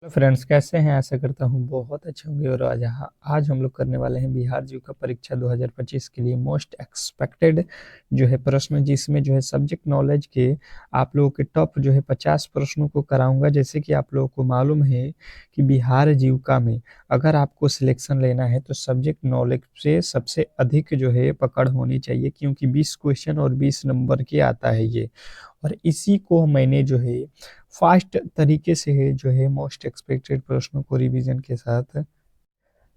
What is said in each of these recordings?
Hello friends, कैसे हैं? आशा करता हूँ बहुत अच्छे होंगे। और आज हम लोग करने वाले हैं बिहार जीव का परीक्षा 2025 के लिए मोस्ट एक्सपेक्टेड जो है प्रश्न, जिसमें जो है सब्जेक्ट नॉलेज के आप लोगों के टॉप जो है 50 प्रश्नों को कराऊंगा। जैसे कि आप लोगों को मालूम है कि बिहार जीविका में अगर आपको सिलेक्शन लेना है तो सब्जेक्ट नॉलेज से सबसे अधिक जो है पकड़ होनी चाहिए, क्योंकि 20 क्वेश्चन और 20 नंबर के आता है ये। और इसी को मैंने जो है फास्ट तरीके से है जो है मोस्ट एक्सपेक्टेड प्रश्नों को रिवीजन के साथ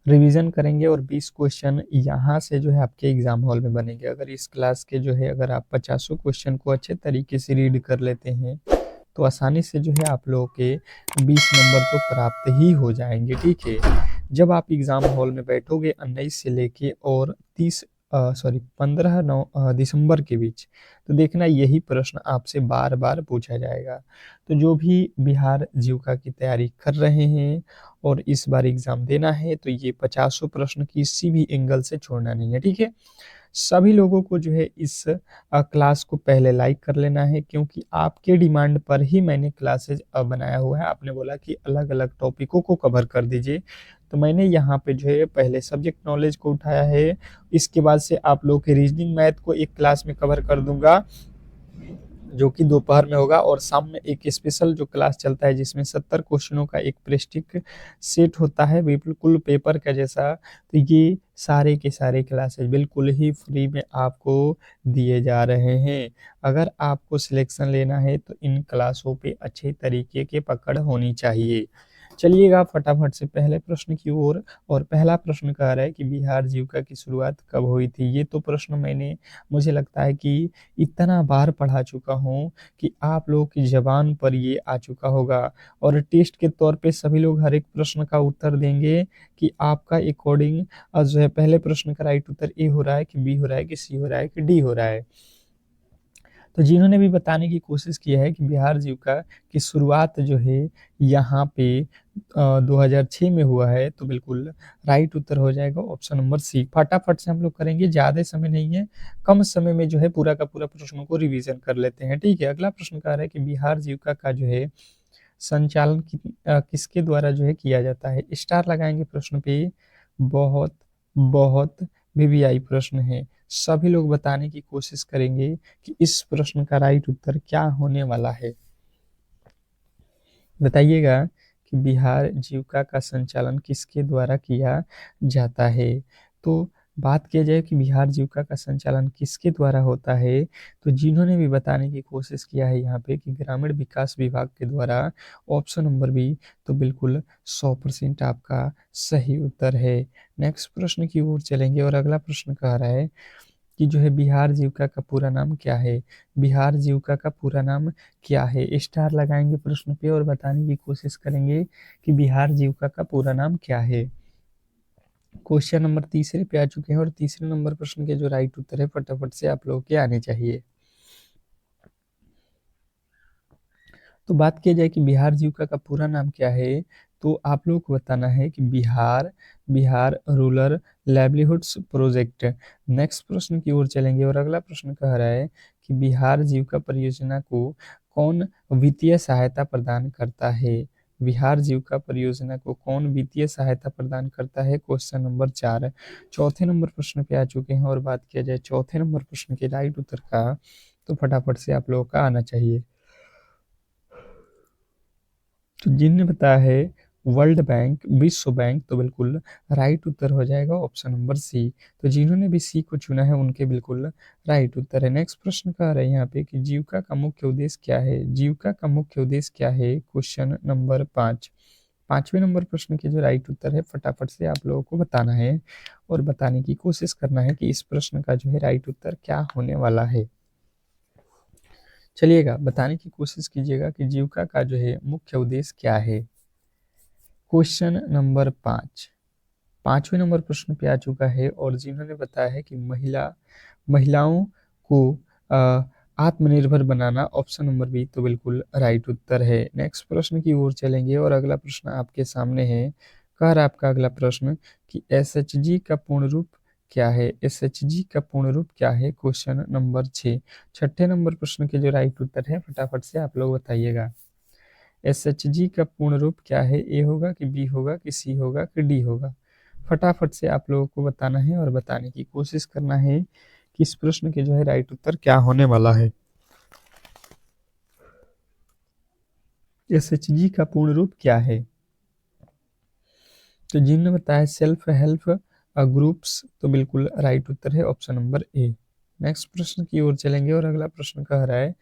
रिवीजन करेंगे, और 20 क्वेश्चन यहाँ से जो है आपके एग्जाम हॉल में बनेंगे। अगर इस क्लास के जो है अगर आप 50 क्वेश्चन को अच्छे तरीके से रीड कर लेते हैं तो आसानी से जो है आप लोगों के 20 नंबर तो प्राप्त ही हो जाएंगे। ठीक है, जब आप एग्जाम हॉल में बैठोगे 19 से लेके और 15 दिसंबर के बीच, तो देखना यही प्रश्न आपसे बार बार पूछा जाएगा। तो जो भी बिहार जीविका की तैयारी कर रहे हैं और इस बार एग्जाम देना है तो ये 50 प्रश्न किसी भी एंगल से छोड़ना नहीं है। ठीक है, सभी लोगों को जो है इस क्लास को पहले लाइक कर लेना है, क्योंकि आपके डिमांड पर ही मैंने क्लासेज बनाया हुआ है। आपने बोला कि अलग अलग टॉपिकों को कवर कर दीजिए, तो मैंने यहाँ पे जो है पहले सब्जेक्ट नॉलेज को उठाया है। इसके बाद से आप लोगों के रीजनिंग मैथ को एक क्लास में कवर कर दूंगा, जो कि दोपहर में होगा। और शाम में एक स्पेशल जो क्लास चलता है जिसमें 70 क्वेश्चनों का एक प्रेस्टिक सेट होता है, बिल्कुल पेपर का जैसा। तो ये सारे के सारे क्लासेस बिल्कुल ही फ्री में आपको दिए जा रहे हैं। अगर आपको सिलेक्शन लेना है तो इन क्लासों पे अच्छे तरीके के पकड़ होनी चाहिए। चलिएगा फटाफट से पहले प्रश्न की ओर। और पहला प्रश्न कह रहा है कि बिहार जीविका की शुरुआत कब हुई थी। ये तो प्रश्न मुझे लगता है कि इतना बार पढ़ा चुका हूँ कि आप लोगों की जबान पर ये आ चुका होगा। और टेस्ट के तौर पे सभी लोग हर एक प्रश्न का उत्तर देंगे कि आपका अकॉर्डिंग जो है पहले प्रश्न का राइट उत्तर ए हो रहा है कि बी हो रहा है कि सी हो रहा है कि डी हो रहा है। तो जिन्होंने भी बताने की कोशिश की है कि बिहार जीविका की शुरुआत जो है यहाँ पे 2006 में हुआ है, तो बिल्कुल राइट उत्तर हो जाएगा ऑप्शन नंबर सी। फटाफट से हम लोग करेंगे, ज्यादा समय नहीं है, कम समय में जो है पूरा का पूरा प्रश्नों को रिवीजन कर लेते हैं। ठीक है, अगला प्रश्न कह रहा है कि बिहार जीविका का जो है संचालन किसके द्वारा जो है किया जाता है। स्टार लगाएंगे प्रश्न पे। बहुत बहुत वीवीआई प्रश्न है। सभी लोग बताने की कोशिश करेंगे कि इस प्रश्न का राइट उत्तर क्या होने वाला है। बताइएगा कि बिहार जीविका का संचालन किसके द्वारा किया जाता है। तो बात किया जाए कि बिहार जीविका का संचालन किसके द्वारा होता है, तो जिन्होंने भी बताने की कोशिश किया है यहाँ पे कि ग्रामीण विकास विभाग के द्वारा, ऑप्शन नंबर बी, तो बिल्कुल 100% आपका सही उत्तर है। नेक्स्ट प्रश्न की ओर चलेंगे, और अगला प्रश्न कह रहा है कि जो है बिहार जीविका का पूरा नाम क्या है। बिहार जीविका का पूरा नाम क्या है। स्टार लगाएंगे प्रश्न पे और बताने की कोशिश करेंगे कि बिहार जीविका का पूरा नाम क्या है। क्वेश्चन नंबर तीसरे पे आ चुके हैं, और तीसरे नंबर प्रश्न के जो राइट उत्तर है फटाफट से आप लोगों के आने चाहिए। तो बात किया जाए कि बिहार जीविका का पूरा नाम क्या है, तो आप लोगों को बताना है कि Bihar Bihar rural livelihoods project. Next प्रश्न की ओर चलेंगे, और अगला प्रश्न कह रहा है कि बिहार जीविका परियोजना को कौन वित्तीय सहायता प्रदान करता है। बिहार जीविका परियोजना को कौन वित्तीय सहायता प्रदान करता है, क्वेश्चन नंबर 4। चौथे नंबर प्रश्न पे आ चुके हैं, और बात किया जाए चौथे नंबर प्रश्न के राइट उत्तर का, तो फटाफट से आप लोगों का आना चाहिए। तो जिनने बताया है वर्ल्ड बैंक, विश्व बैंक, तो बिल्कुल राइट उत्तर हो जाएगा ऑप्शन नंबर सी। तो जिन्होंने भी सी को चुना है उनके बिल्कुल राइट उत्तर है। नेक्स्ट प्रश्न कह रहे हैं यहाँ पे कि जीविका का मुख्य उद्देश्य क्या है। जीविका का मुख्य उद्देश्य क्या है, क्वेश्चन नंबर 5। पांचवें नंबर प्रश्न के जो राइट उत्तर है फटाफट से आप लोगों को बताना है, और बताने की कोशिश करना है कि इस प्रश्न का जो है राइट उत्तर क्या होने वाला है। चलिएगा बताने की कोशिश कीजिएगा कि जीविका का जो है मुख्य उद्देश्य क्या है। क्वेश्चन नंबर 5 पांचवें नंबर प्रश्न पे आ चुका है, और जिन्होंने बताया है कि महिलाओं को अ, आत्मनिर्भर बनाना, ऑप्शन नंबर बी, तो बिल्कुल राइट उत्तर है। नेक्स्ट प्रश्न की ओर चलेंगे, और अगला प्रश्न आपके सामने है। कह रहा है आपका अगला प्रश्न कि एसएचजी का पूर्ण रूप क्या है। एसएचजी का पूर्ण रूप क्या है, क्वेश्चन नंबर 6। छठे नंबर प्रश्न के जो राइट उत्तर है फटाफट से आप लोग बताइएगा। एसएचजी का पूर्ण रूप क्या है? ए होगा कि बी होगा कि सी होगा कि डी होगा? फटाफट से आप लोगों को बताना है और बताने की कोशिश करना है कि इस प्रश्न के जो है राइट उत्तर क्या होने वाला है। एसएचजी का पूर्ण रूप क्या है? तो जिन्होंने बताया सेल्फ हेल्प ग्रुप्स, तो बिल्कुल राइट उत्तर है ऑप्शन नंबर ए। नेक्स्ट प्रश्न की ओर चलेंगे और अगला प्रश्न कह रहा है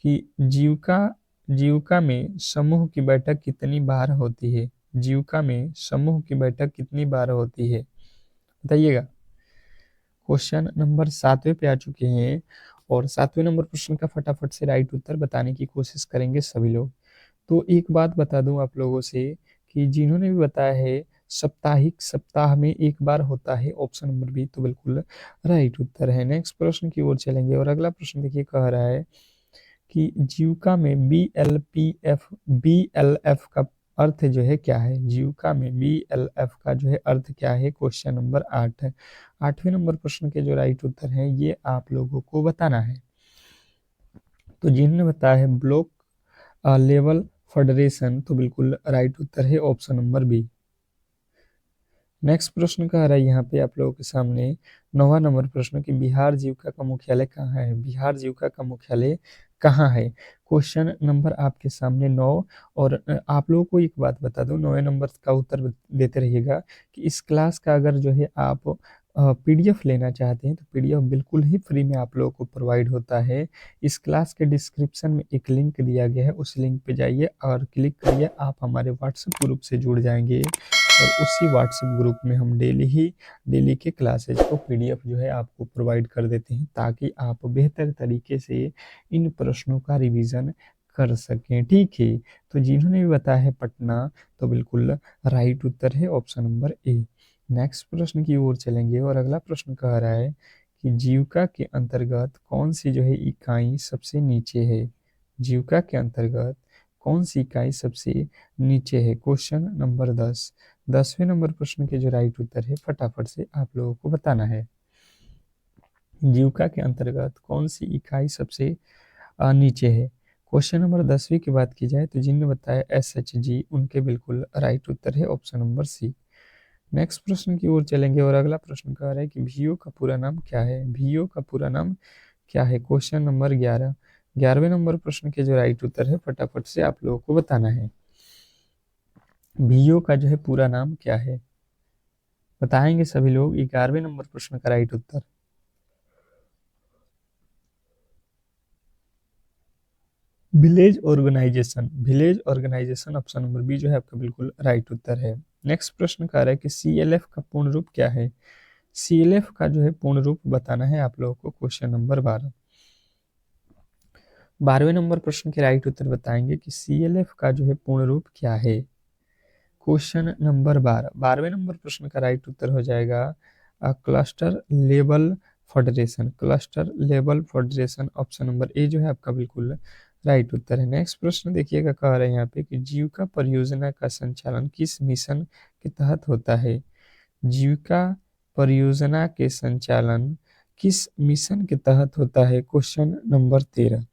कि जीविका जीविका में समूह की बैठक कितनी बार होती है? जीविका में समूह की बैठक कितनी बार होती है, बताइएगा। क्वेश्चन नंबर 7वें पे आ चुके हैं और 7वें नंबर प्रश्न का फटाफट से राइट उत्तर बताने की कोशिश करेंगे सभी लोग। तो एक बात बता दूं आप लोगों से कि जिन्होंने भी बताया है साप्ताहिक, सप्ताह में एक बार होता है, ऑप्शन नंबर बी तो बिल्कुल राइट उत्तर है। नेक्स्ट प्रश्न की ओर चलेंगे और अगला प्रश्न देखिए कह रहा है कि जीविका में BLF का अर्थ जो है क्या है? जीविका में BLF का जो है अर्थ क्या है? क्वेश्चन नंबर 8 है। 8वें नंबर प्रश्न के जो राइट उत्तर है ये आप लोगों को बताना है। तो जिन्होंने बताया है ब्लॉक लेवल फेडरेशन, तो बिल्कुल राइट उत्तर है ऑप्शन नंबर बी। नेक्स्ट प्रश्न कह रहा है यहाँ पे आप लोगों के सामने 9वां नंबर प्रश्न कि बिहार जीविका का मुख्यालय कहाँ है? बिहार जीविका का मुख्यालय कहाँ है? क्वेश्चन नंबर आपके सामने 9। और आप लोगों को एक बात बता दूं, 9वें नंबर का उत्तर देते रहिएगा कि इस क्लास का अगर जो है आप पीडीएफ लेना चाहते हैं तो पीडीएफ बिल्कुल ही फ्री में आप लोगों को प्रोवाइड होता है। इस क्लास के डिस्क्रिप्शन में एक लिंक दिया गया है, उस लिंक पे जाइए और क्लिक करिए, आप हमारे व्हाट्सएप ग्रुप से जुड़ जाएंगे और उसी व्हाट्सएप ग्रुप में हम डेली के क्लासेज को पीडीएफ जो है आपको प्रोवाइड कर देते हैं ताकि आप बेहतर तरीके से इन प्रश्नों का रिवीजन कर सकें, ठीक है। तो जिन्होंने भी बताया है पटना, तो बिल्कुल राइट उत्तर है ऑप्शन नंबर ए। नेक्स्ट प्रश्न की ओर चलेंगे और अगला प्रश्न कह रहा है कि जीविका के अंतर्गत कौन सी जो है इकाई सबसे नीचे है? जीविका के अंतर्गत कौन सी इकाई सबसे नीचे है? Question number 10। 10वें नंबर प्रश्न के जो राइट उत्तर है फटाफट से आप लोगों को बताना है। जीविका के अंतर्गत कौन सी इकाई सबसे नीचे है? क्वेश्चन नंबर 10वीं की बात की जाए तो जिन्होंने बताया एसएचजी, उनके बिल्कुल राइट उत्तर है ऑप्शन नंबर सी। नेक्स्ट प्रश्न की ओर चलेंगे और अगला प्रश्न कह रहा है कि वीओ का पूरा नाम क्या है? वीओ का पूरा नाम क्या है? Question number 11। 11वें नंबर प्रश्न के जो राइट उत्तर है फटाफट से आप लोगों को बताना है। वीओ का जो है पूरा नाम क्या है, बताएंगे सभी लोग 11वें नंबर प्रश्न का राइट उत्तर। Village organisation option number B जो है आपका बिल्कुल राइट उत्तर है। नेक्स्ट प्रश्न कह रहा है कि सीएलएफ का पूर्ण रूप क्या है? सीएलएफ का जो है पूर्ण रूप बताना है आप लोगों को। Question number 12। 12वें नंबर प्रश्न के राइट उत्तर बताएंगे कि सीएलएफ का जो है पूर्ण रूप क्या है? Question number 12। 12वें नंबर प्रश्न का राइट उत्तर हो जाएगा cluster level federation. Cluster level federation option number A जो है आपका बिल्कुल राइट उत्तर है। नेक्स्ट प्रश्न देखिएगा, कह रहे हैं यहाँ पे कि जीविका परियोजना का संचालन किस मिशन के तहत होता है? जीविका परियोजना के संचालन किस मिशन के तहत होता है? Question number 13।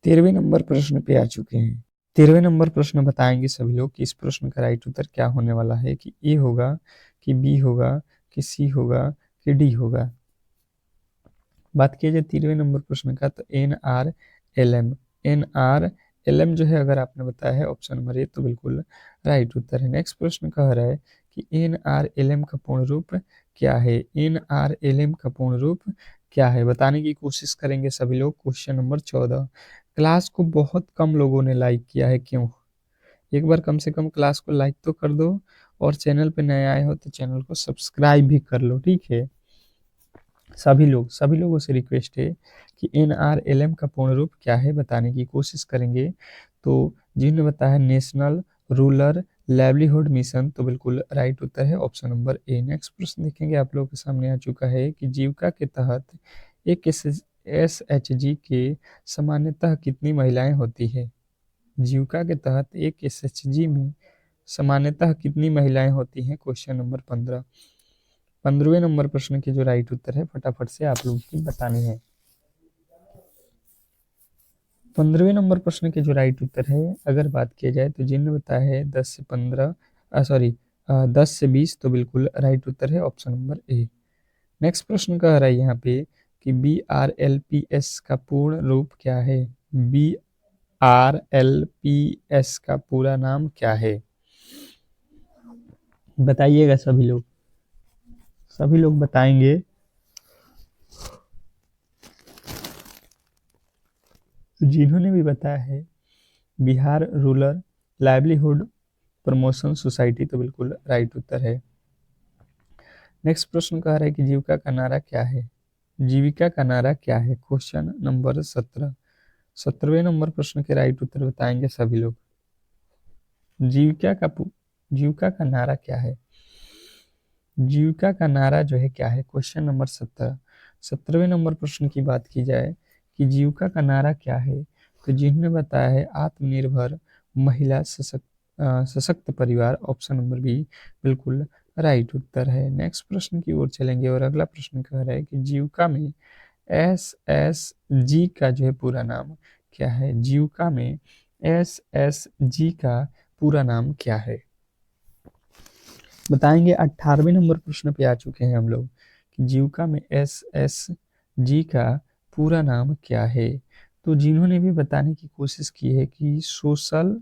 13वें नंबर प्रश्न पे आ चुके हैं। 13वें नंबर प्रश्न बताएंगे सभी लोग कि इस प्रश्न का राइट उत्तर क्या होने वाला है, कि ए होगा कि बी होगा कि सी होगा कि डी होगा। बात किया जाए 13वें नंबर प्रश्न का तो NRLM जो है अगर आपने बताया है ऑप्शन नंबर ए तो बिल्कुल राइट उत्तर है। नेक्स्ट प्रश्न कह रहा है कि NRLM का पूर्ण रूप क्या है? NRLM का पूर्ण रूप क्या है, बताने की कोशिश करेंगे सभी लोग। Question number 14। क्लास को बहुत कम लोगों ने लाइक किया है, क्यों? एक बार कम से कम क्लास को लाइक तो कर दो और चैनल पे नए आए हो तो चैनल को सब्सक्राइब भी कर लो, ठीक है। सभी लोगों से रिक्वेस्ट है कि NRLM का पूर्ण रूप क्या है बताने की कोशिश करेंगे। तो जिन्होंने बताया नेशनल रूरल लाइवलीहुड मिशन, तो बिल्कुल राइट उत्तर है ऑप्शन नंबर ए। नेक्स्ट प्रश्न देखेंगे आप लोगों के सामने आ चुका है कि जीविका के तहत एक SHG के सामान्यतः कितनी महिलाएं होती है? जीविका के तहत एक SHG में सामान्यतः कितनी महिलाएं होती हैं? Question number 15। 15वें नंबर प्रश्न के जो राइट उत्तर है फटाफट से आप लोगों की बतानी है। 15वें नंबर प्रश्न के जो राइट उत्तर है अगर बात किया जाए तो जिन्होंने बताया है 10 से 15 सॉरी 10 से 20 तो बिल्कुल राइट उत्तर है ऑप्शन नंबर ए। नेक्स्ट प्रश्न कह रहा है यहाँ पे कि BRLPS का पूर्ण रूप क्या है। BRLPS का पूरा नाम क्या है बताइएगा सभी लोग बताएंगे। जिन्होंने भी बताया है Bihar rural livelihood promotion society तो बिल्कुल राइट उत्तर है। नेक्स्ट प्रश्न कह रहा है कि जीविका का नारा क्या है। जीविका का नारा क्या है क्वेश्चन नंबर 17। 17वें नंबर प्रश्न के राइट उत्तर बताएंगे सभी लोग। जीविका का नारा क्या है। जीविका का नारा जो है क्या है क्वेश्चन नंबर 17। 17वें नंबर प्रश्न की बात की जाए कि जीविका का नारा क्या है तो जिन्होंने बताया है आत्मनिर्भर महिला सशक्त परिवार ऑप्शन नंबर बी बिल्कुल राइट उत्तर है। नेक्स्ट प्रश्न की ओर चलेंगे और अगला प्रश्न कह रहा है कि जीविका में SSG का जो है पूरा नाम क्या है। जीविका में SSG का पूरा नाम क्या है बताएंगे। 18वें नंबर प्रश्न पे आ चुके हैं हम लोग कि जीविका में SSG का पूरा नाम क्या है। तो जिन्होंने भी बताने की कोशिश की है कि सोशल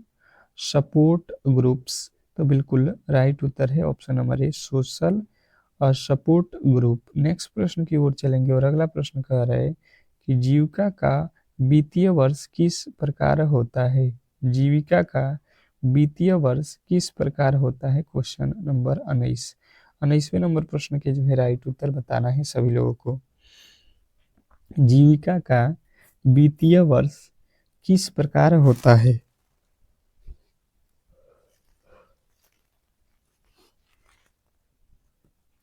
सपोर्ट ग्रुप्स तो बिल्कुल राइट उत्तर है ऑप्शन नंबर ए सोशल और सपोर्ट ग्रुप। नेक्स्ट प्रश्न की ओर चलेंगे और अगला प्रश्न कह रहा है कि जीविका का वित्तीय वर्ष किस प्रकार होता है। जीविका का वित्तीय वर्ष किस प्रकार होता है क्वेश्चन नंबर 19। 19वें नंबर प्रश्न के जो है राइट उत्तर बताना है सभी लोगों को। जीविका का वित्तीय वर्ष किस प्रकार होता है।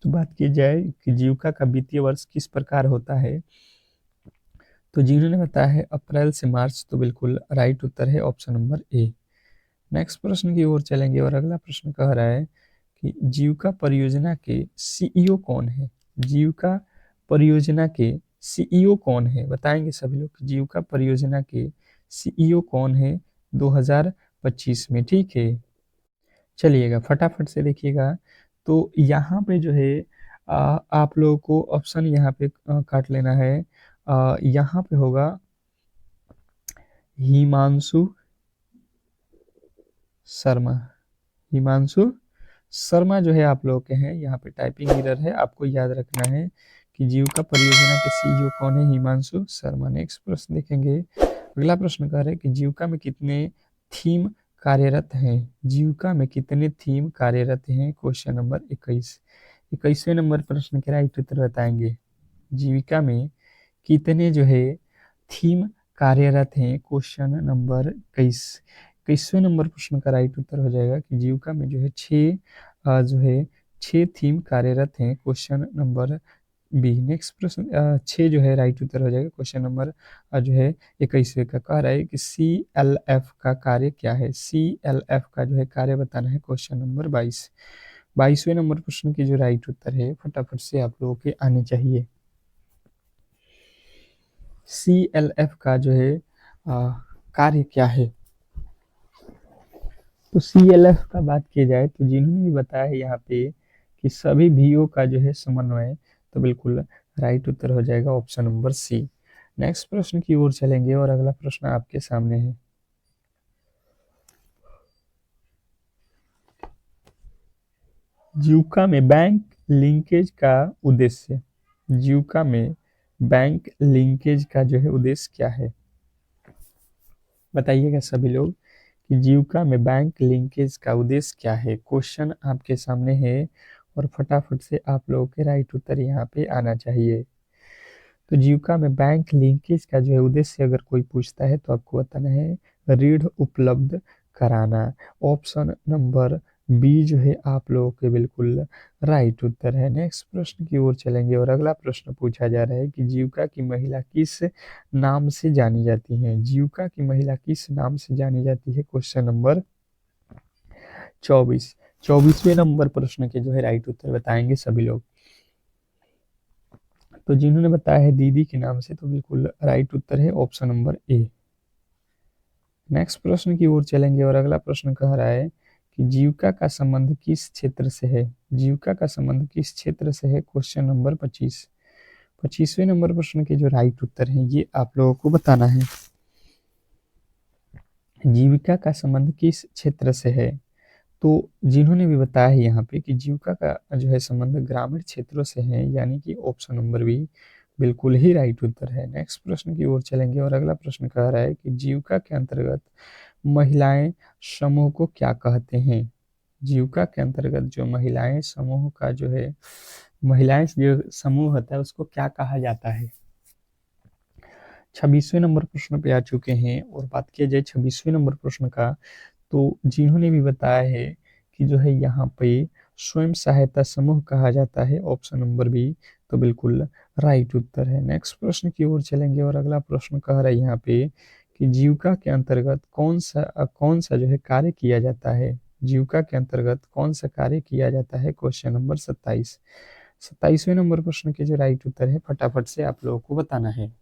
तो बात की जाए कि जीविका का वित्तीय वर्ष किस प्रकार होता है तो जिन्होंने बताया है अप्रैल से मार्च तो बिल्कुल राइट उत्तर है ऑप्शन नंबर ए। नेक्स्ट प्रश्न की ओर चलेंगे और अगला प्रश्न कह रहा है कि जीविका परियोजना के सीईओ कौन है। जीविका परियोजना के सीईओ कौन है बताएंगे सभी लोग। जीविका परियोजना के सीईओ कौन है 2025 में। ठीक है चलिएगा फटाफट से देखिएगा। तो यहाँ पे जो है आप लोगों को ऑप्शन यहाँ पे काट लेना है। यहाँ पे होगा हिमांशु शर्मा। हिमांशु शर्मा जो है आप लोगों के हैं। यहाँ पे टाइपिंग एरर है आपको याद रखना है कि जीविका परियोजना के सीईओ कौन है हिमांशु शर्मा। नेक्स्ट प्रश्न देखेंगे। अगला प्रश्न कह रहे हैं कि जीविका में कितने थीम कार्यरत हैं। जीविका में कितने थीम कार्यरत हैं क्वेश्चन नंबर 21। 21वें नंबर प्रश्न के राइट उत्तर बताएंगे। जीविका में कितने जो है थीम कार्यरत हैं क्वेश्चन नंबर 21। 21वें नंबर प्रश्न का राइट उत्तर हो जाएगा कि जीविका में जो है 6 थीम कार्यरत हैं क्वेश्चन नंबर बी। नेक्स्ट प्रश्न 6 जो है राइट उत्तर हो जाएगा क्वेश्चन नंबर जो है 21वें का। कह रहा है कि CLF का कार्य क्या है। CLF का जो है कार्य बताना है क्वेश्चन नंबर 22। 22वें नंबर प्रश्न की जो राइट उत्तर है फटाफट से आप लोगों के आने चाहिए। CLF का जो है कार्य क्या है। तो CLF का बात की जाए तो जिन्होंने भी बताया है यहाँ पे कि सभी VO का जो है समन्वय तो बिल्कुल राइट उत्तर हो जाएगा ऑप्शन नंबर सी। नेक्स्ट प्रश्न की ओर चलेंगे और अगला प्रश्न आपके सामने है। जीविका में बैंक लिंकेज का उद्देश्य। जीविका में बैंक लिंकेज का जो है उद्देश्य क्या है बताइएगा सभी लोग कि जीविका में बैंक लिंकेज का उद्देश्य क्या है। क्वेश्चन आपके सामने है और फटाफट से आप लोगों के राइट उत्तर यहाँ पे आना चाहिए। तो जीविका में बैंक लिंकेज का जो है उद्देश्य अगर कोई पूछता है तो आपको बताना है ऋण उपलब्ध कराना। ऑप्शन नंबर बी जो है आप लोगों के बिल्कुल राइट उत्तर है। नेक्स्ट प्रश्न की ओर चलेंगे और अगला प्रश्न पूछा जा रहा है कि जीविका की महिला किस नाम से जानी जाती है। जीविका की महिला किस नाम से जानी जाती है क्वेश्चन नंबर 24। 24वें नंबर प्रश्न के जो है राइट उत्तर बताएंगे सभी लोग। तो जिन्होंने बताया है दीदी के नाम से तो बिल्कुल राइट उत्तर है ऑप्शन नंबर ए। नेक्स्ट प्रश्न की ओर चलेंगे और अगला प्रश्न कह रहा है कि जीविका का संबंध किस क्षेत्र से है। जीविका का संबंध किस क्षेत्र से है, क्वेश्चन नंबर 25। 25वें नंबर प्रश्न के जो राइट उत्तर हैं ये आप लोगों को बताना है। जीविका का संबंध किस क्षेत्र से है, तो जिन्होंने भी बताया है यहाँ पे कि जीविका का जो है संबंध ग्रामीण क्षेत्रों से है, यानी कि ऑप्शन नंबर बी बिल्कुल ही राइट उत्तर है। नेक्स्ट प्रश्न की ओर चलेंगे और अगला प्रश्न कह रहा है कि जीविका के अंतर्गत महिलाएं समूह को क्या कहते हैं। जीविका के अंतर्गत जो महिलाएं समूह का जो है, महिलाएं जो समूह होता है उसको क्या कहा जाता है। 26वें नंबर प्रश्न पे आ चुके हैं और बात किया जाए 26वें नंबर प्रश्न का, तो जिन्होंने भी बताया है कि जो है यहाँ पे स्वयं सहायता समूह कहा जाता है, ऑप्शन नंबर बी तो बिल्कुल राइट उत्तर है। नेक्स्ट प्रश्न की ओर चलेंगे और अगला प्रश्न कह रहा है यहाँ पे कि जीविका के अंतर्गत कौन सा जो है कार्य किया जाता है। जीविका के अंतर्गत कौन सा कार्य किया जाता है, क्वेश्चन नंबर 27। 27वें नंबर प्रश्न के जो राइट उत्तर है फटाफट से आप लोगों को बताना है।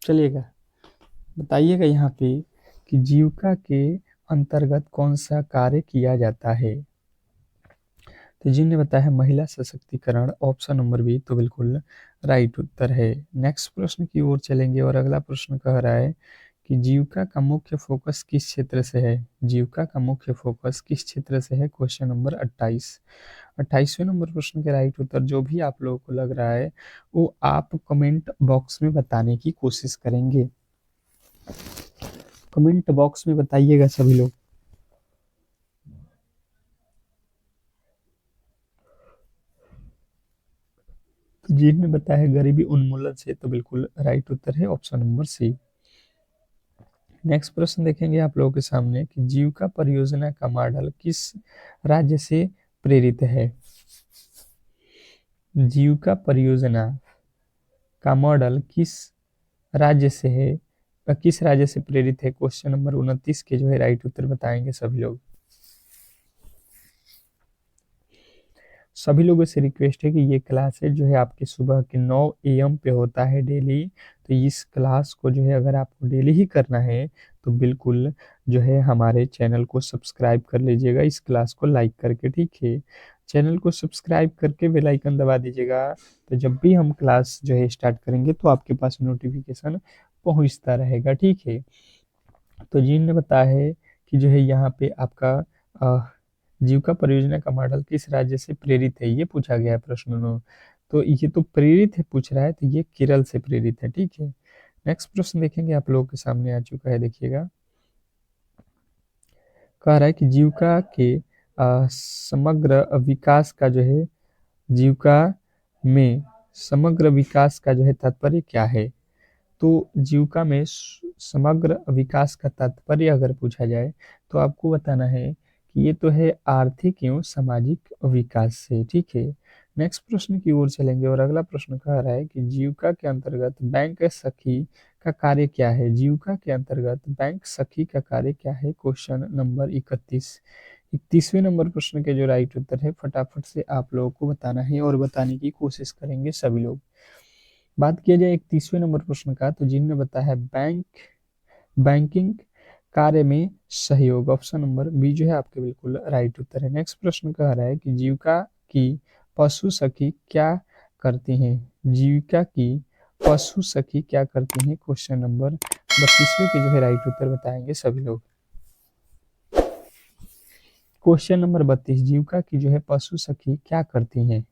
चलिएगा, बताइएगा यहाँ पे कि जीविका के अंतर्गत कौन सा कार्य किया जाता है। तो जिनने बताया है महिला सशक्तिकरण, ऑप्शन नंबर बी तो बिल्कुल राइट उत्तर है। नेक्स्ट प्रश्न की ओर चलेंगे और अगला प्रश्न कह रहा है कि जीविका का मुख्य फोकस किस क्षेत्र से है। जीविका का मुख्य फोकस किस क्षेत्र से है, क्वेश्चन नंबर 28। 28वें नंबर प्रश्न के राइट उत्तर जो भी आप लोगों को लग रहा है वो आप कमेंट बॉक्स में बताने की कोशिश करेंगे। कमेंट बॉक्स में बताइएगा सभी लोग। तो जिनने बताया है गरीबी उन्मूलन से, तो बिल्कुल राइट उत्तर है ऑप्शन नंबर सी। नेक्स्ट प्रश्न देखेंगे आप लोगों के सामने कि जीविका परियोजना का मॉडल किस राज्य से प्रेरित है। जीविका परियोजना का मॉडल किस राज्य से है, किस राज्य से प्रेरित है, क्वेश्चन नंबर 29 के जो है राइट उत्तर बताएंगे सभी लोग। सभी लोगों से रिक्वेस्ट है कि ये क्लास है जो है आपके सुबह के 9 AM पे होता है डेली। तो इस क्लास को जो है अगर आपको डेली ही करना है तो बिल्कुल जो है हमारे चैनल को सब्सक्राइब कर लीजिएगा, इस क्लास को लाइक करके, ठीक है। चैनल को सब्सक्राइब करके बेल आइकन दबा दीजिएगा, तो जब भी हम क्लास जो है स्टार्ट करेंगे तो आपके पास नोटिफिकेशन पहुंचता रहेगा, ठीक है। तो जिनने बताया है कि जो है यहाँ पे आपका जीविका परियोजना का मॉडल किस राज्य से प्रेरित है, ये पूछा गया है प्रश्न नो। तो ये तो प्रेरित है पूछ रहा है, तो ये केरल से प्रेरित है, ठीक है। नेक्स्ट प्रश्न देखेंगे आप लोगों के सामने आ चुका है, देखिएगा। कह रहा है कि जीविका के समग्र विकास का जो है, जीविका में समग्र विकास का जो है तात्पर्य क्या है। तो जीविका में समग्र विकास का तात्पर्य अगर पूछा जाए तो आपको बताना है कि ये तो है आर्थिक एवं सामाजिक विकास से, ठीक है। नेक्स्ट प्रश्न की ओर चलेंगे और अगला प्रश्न कह रहा है कि जीविका के अंतर्गत बैंक सखी का कार्य क्या है। जीविका के अंतर्गत बैंक सखी का कार्य क्या है, क्वेश्चन नंबर 31। 31वें नंबर प्रश्न के जो राइट उत्तर है फटाफट से आप लोगों को बताना है और बताने की कोशिश करेंगे सभी लोग। बात किया जाए 31वें नंबर प्रश्न का, तो जिनने बताया है बैंकिंग कार्य में सहयोग, ऑप्शन नंबर बी जो है आपके बिल्कुल राइट उत्तर है। नेक्स्ट प्रश्न कह रहा है कि जीविका की पशु सखी क्या करती हैं। जीविका की पशु सखी क्या करती हैं, क्वेश्चन नंबर 32वें के जो है राइट उत्तर बताएंगे सभी लोग। क्वेश्चन नंबर 32, जीविका की जो है पशु सखी क्या करती हैं।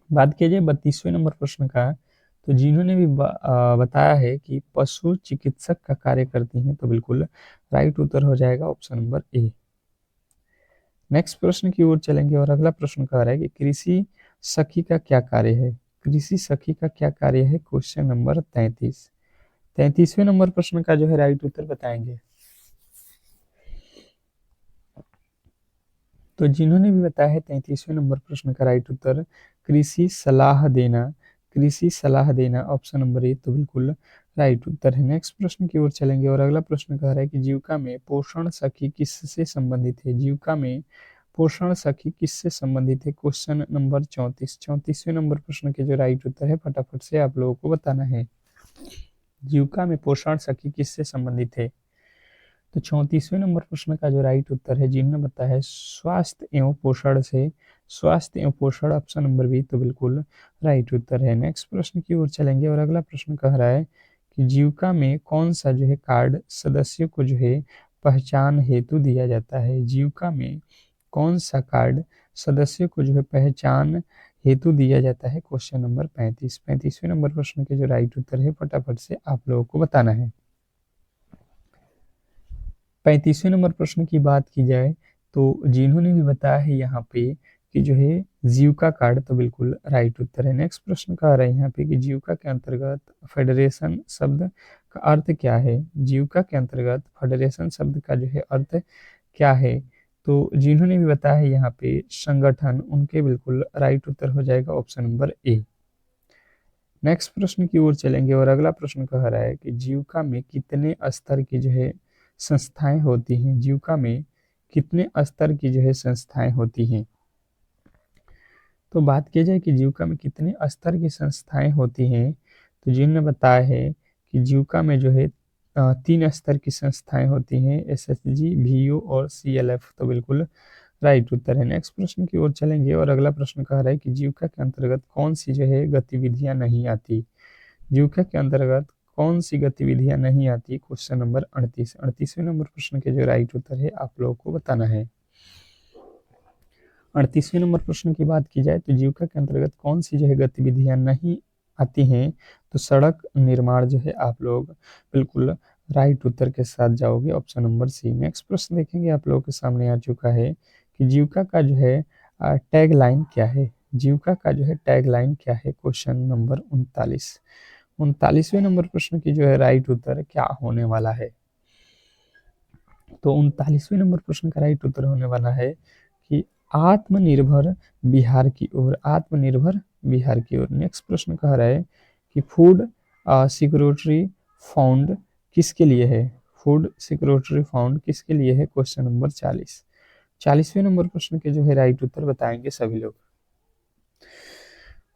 बात किया जाए 32वें नंबर प्रश्न का, तो जिन्होंने भी बताया है कि पशु चिकित्सक का कार्य करती हैं, तो बिल्कुल राइट उत्तर हो जाएगा ऑप्शन नंबर ए। नेक्स्ट प्रश्न की ओर चलेंगे और अगला प्रश्न कह रहा है कि कृषि सखी का क्या कार्य है। कृषि सखी का क्या कार्य है, क्वेश्चन नंबर 33। 33वें नंबर प्रश्न का जो है राइट उत्तर बताएंगे। तो जिन्होंने भी बताया है 33वें नंबर प्रश्न का राइट उत्तर कृषि सलाह देना, कृषि सलाह देना, ऑप्शन नंबर ए तो बिल्कुल राइट उत्तर है। नेक्स्ट प्रश्न की ओर चलेंगे और अगला प्रश्न कह रहा है कि जीविका में पोषण सखी किससे संबंधित है। जीविका में पोषण सखी किससे संबंधित है, क्वेश्चन नंबर 34। 34वें नंबर प्रश्न के जो राइट उत्तर है फटाफट से आप लोगों को बताना है। जीविका में पोषण सखी किससे संबंधित है? तो 34वें नंबर प्रश्न का जो राइट उत्तर है जिन्होंने बताया है स्वास्थ्य एवं पोषण से। स्वास्थ्य एवं पोषण ऑप्शन नंबर बी तो बिल्कुल राइट उत्तर है। नेक्स्ट प्रश्न की ओर चलेंगे और अगला प्रश्न कह रहा है कि जीविका में कौन सा जो है कार्ड सदस्यों को जो है पहचान हेतु दिया जाता है? जीविका में कौन सा कार्ड सदस्यों को जो है पहचान हेतु दिया जाता है? Question number 35। 35वें नंबर प्रश्न के जो राइट उत्तर है फटाफट से आप लोगों को बताना है। 35वें नंबर प्रश्न की बात की जाए तो जिन्होंने भी बताया है यहाँ पे कि जो है जीविका कार्ड तो बिल्कुल राइट उत्तर है। नेक्स्ट प्रश्न कह रहा है यहाँ पे कि जीविका के अंतर्गत फेडरेशन शब्द का अर्थ क्या है? जीविका के अंतर्गत फेडरेशन शब्द का जो है अर्थ क्या है? तो जिन्होंने भी बताया है यहाँ पे संगठन, उनके बिल्कुल राइट उत्तर हो जाएगा ऑप्शन नंबर ए। नेक्स्ट प्रश्न की ओर चलेंगे और अगला प्रश्न कह रहा है कि जीविका में कितने स्तर की जो है संस्थाएं होती हैं? जीविका में कितने स्तर की जो है संस्थाएं होती हैं? तो बात की जाए कि जीविका में कितने स्तर की संस्थाएं होती हैं तो जिन्होंने बताया है कि जीविका में जो है 3 स्तर की संस्थाएं होती हैं, एसएसजी, वीओ और सीएलएफ तो बिल्कुल राइट उत्तर है। नेक्स्ट प्रश्न की ओर चलेंगे और अगला प्रश्न कह रहा है कि जीविका के अंतर्गत कौन सी जो है गतिविधियां नहीं आती? जीविका के अंतर्गत कौन सी गतिविधियां नहीं आती? Question number 38। 38वें नंबर प्रश्न के जो राइट उत्तर है आप लोगों को बताना है। 38वें नंबर प्रश्न की बात की जाए तो जीविका के अंतर्गत कौन सी जो है गतिविधियां नहीं आती हैं? तो सड़क निर्माण जो है आप लोग बिल्कुल राइट उत्तर के साथ जाओगे ऑप्शन नंबर सी। नेक्स्ट प्रश्न देखेंगे आप लोगों के सामने आ चुका है कि जीविका का जो है टैग लाइन क्या है? जीविका का जो है टैग लाइन क्या है? Question number 39। 39वें नंबर प्रश्न की जो है राइट उत्तर क्या होने वाला है? तो 39वें नंबर प्रश्न का राइट उत्तर होने वाला है कि आत्मनिर्भर बिहार की ओर। आत्मनिर्भर बिहार की ओर। नेक्स्ट प्रश्न कह रहा है कि फूड सिक्योरिटी फंड किसके लिए है? फूड सिक्योरिटी फंड किसके लिए है? Question number 40। 40वें नंबर प्रश्न के जो है राइट उत्तर बताएंगे सभी लोग।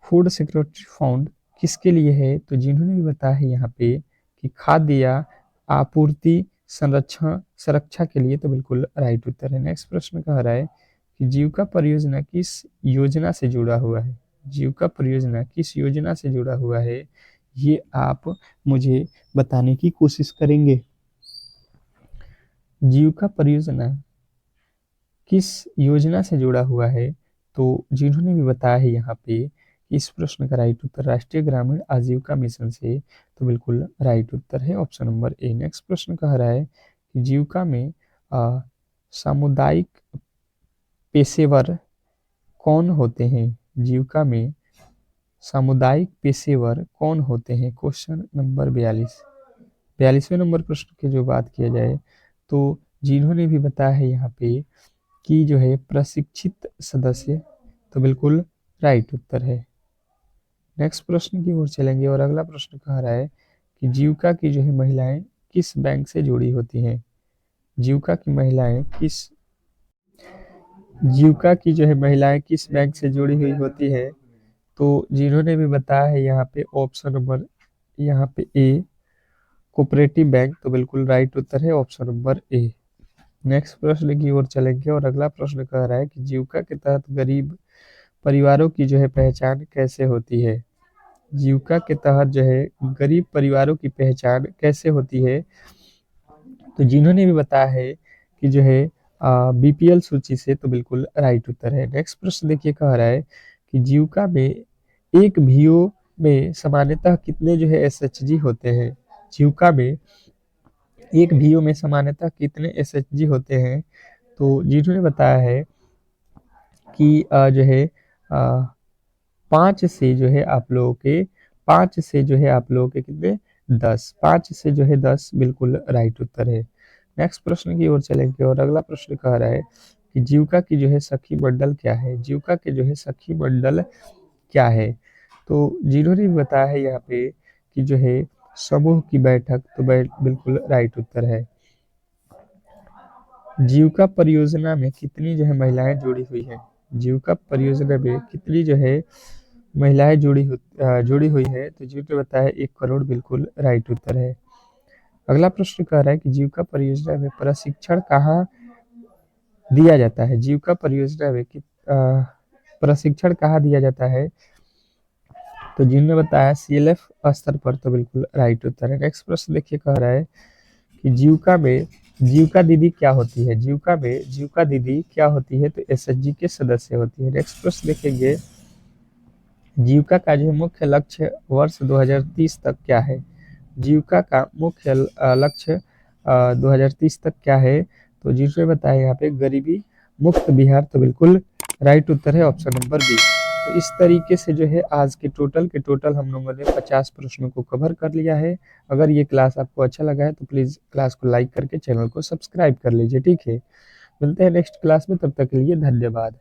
फूड सिक्योरिटी फंड किसके लिए है? तो जिन्होंने भी बताया है यहाँ पे कि खाद्य या आपूर्ति संरक्षण सुरक्षा के लिए तो बिल्कुल राइट उत्तर है। नेक्स्ट प्रश्न कह रहा है कि जीविका परियोजना किस योजना से जुड़ा हुआ है? जीविका परियोजना किस योजना से जुड़ा हुआ है ये आप मुझे बताने की कोशिश करेंगे। जीविका परियोजना किस योजना से जुड़ा हुआ है? तो जिन्होंने भी बताया है यहाँ पे इस प्रश्न का राइट उत्तर राष्ट्रीय ग्रामीण आजीविका मिशन से तो बिल्कुल राइट उत्तर है ऑप्शन नंबर ए। नेक्स्ट प्रश्न कह रहा है कि जीविका में सामुदायिक पेशेवर कौन होते हैं? जीविका में सामुदायिक पेशेवर कौन होते हैं? Question number 42। 42वें नंबर प्रश्न की जो बात किया जाए तो जिन्होंने भी बताया है यहाँ पे कि जो है प्रशिक्षित सदस्य तो बिल्कुल राइट उत्तर है। नेक्स्ट प्रश्न की ओर चलेंगे और अगला प्रश्न कह रहा है कि जीविका की जो है महिलाएं किस बैंक से जुड़ी होती हैं? जीविका की महिलाएं किस जीविका की जो है महिलाएं किस बैंक से जुड़ी हुई होती है? तो जिन्होंने भी बताया है यहाँ पे ऑप्शन नंबर यहाँ पे ए कोऑपरेटिव बैंक तो बिल्कुल राइट उत्तर है ऑप्शन नंबर ए। नेक्स्ट प्रश्न की ओर चलेंगे और अगला प्रश्न कह रहा है कि जीविका के तहत गरीब परिवारों की जो है पहचान कैसे होती है? जीविका के तहत जो है गरीब परिवारों की पहचान कैसे होती है? तो जिन्होंने भी बताया है कि जो है बीपीएल सूची से तो बिल्कुल राइट उत्तर है। नेक्स्ट प्रश्न देखिए कह रहा है कि जीविका में एक वीओ में सामान्यतः कितने जो है एसएचजी होते हैं? जीविका में एक वीओ में सामान्यतः कितने एसएचजी होते हैं? तो जिन्होंने बताया है कि जो है 5 से जो है आप लोगों के 5 से जो है आप लोगों के कितने 10 5 से जो है 10 बिल्कुल राइट उत्तर है। नेक्स्ट प्रश्न की ओर चलेंगे और अगला प्रश्न कह रहा है कि जीविका की जो है सखी मंडल क्या है? जीविका के जो है सखी मंडल क्या है? तो जिन्होंने भी बताया है यहाँ पे कि जो है समूह की बैठक तो बिल्कुल राइट उत्तर है। जीविका परियोजना में कितनी जो है महिलाएं जुड़ी हुई हैं? जीविका परियोजना में कितनी जो है महिलाएं जुड़ी हुई है, तो जीविका बताया 1 करोड़ बिल्कुल राइट उत्तर है। अगला प्रश्न कह रहा है कि जीविका परियोजना में प्रशिक्षण कहाँ दिया जाता है? जीविका परियोजना में प्रशिक्षण कहाँ दिया जाता है? तो जिन्होंने बताया सीएलएफ स्तर पर, तो बिल्कुल राइट उत्तर है। नेक्स्ट प्रश्न देखिए, कह रहा है कि जीविका दीदी क्या होती है? जीविका दीदी क्या होती है? तो एसएचजी के सदस्य होती है। नेक्स्ट प्रश्न देखेंगे, जीविका का जो मुख्य लक्ष्य वर्ष 2030 तक क्या है? जीविका का मुख्य लक्ष्य 2030 तक क्या है? तो जिसने बताया यहाँ पे गरीबी मुक्त बिहार, तो बिल्कुल राइट उत्तर है ऑप्शन नंबर बी। तो इस तरीके से जो है आज के टोटल हम लोगों ने 50 प्रश्नों को कवर कर लिया है। अगर ये क्लास आपको अच्छा लगा है तो प्लीज़ क्लास को लाइक करके चैनल को सब्सक्राइब कर लीजिए, ठीक है। मिलते हैं नेक्स्ट क्लास में, तब तक के लिए धन्यवाद।